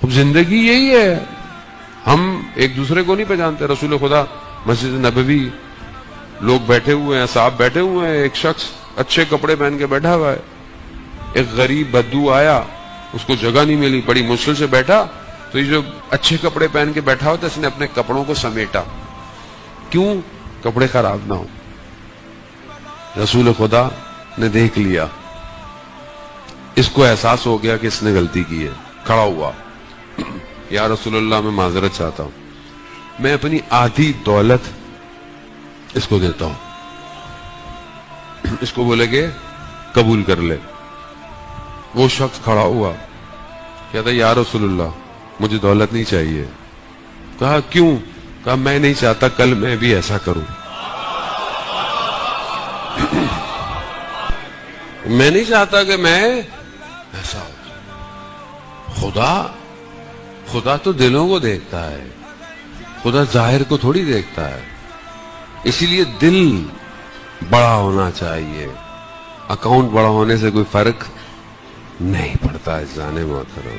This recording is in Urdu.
اب زندگی یہی ہے، ہم ایک دوسرے کو نہیں پہچانتے. رسول خدا مسجد نبوی، لوگ بیٹھے ہوئے ہیں، صاحب بیٹھے ہوئے ہیں، ایک شخص اچھے کپڑے پہن کے بیٹھا ہوا ہے. ایک غریب بدو آیا، اس کو جگہ نہیں ملی، بڑی مشکل سے بیٹھا، تو یہ جو اچھے کپڑے پہن کے بیٹھا ہوتا اس نے اپنے کپڑوں کو سمیٹا. کیوں؟ کپڑے خراب نہ ہو. رسول خدا نے دیکھ لیا، اس کو احساس ہو گیا کہ اس نے غلطی کی ہے. کھڑا ہوا، یا رسول اللہ میں معذرت چاہتا ہوں، میں اپنی آدھی دولت اس کو دیتا ہوں. اس کو بولے کہ قبول کر لے. وہ شخص کھڑا ہوا، کہتا یا رسول اللہ مجھے دولت نہیں چاہیے. کہا کیوں؟ کہا میں نہیں چاہتا کل میں بھی ایسا کروں. میں نہیں چاہتا کہ میں ایسا ہو. خدا تو دلوں کو دیکھتا ہے، خدا ظاہر کو تھوڑی دیکھتا ہے. اسی لیے دل بڑا ہونا چاہیے، اکاؤنٹ بڑا ہونے سے کوئی فرق نہیں پڑتا. جانے محترم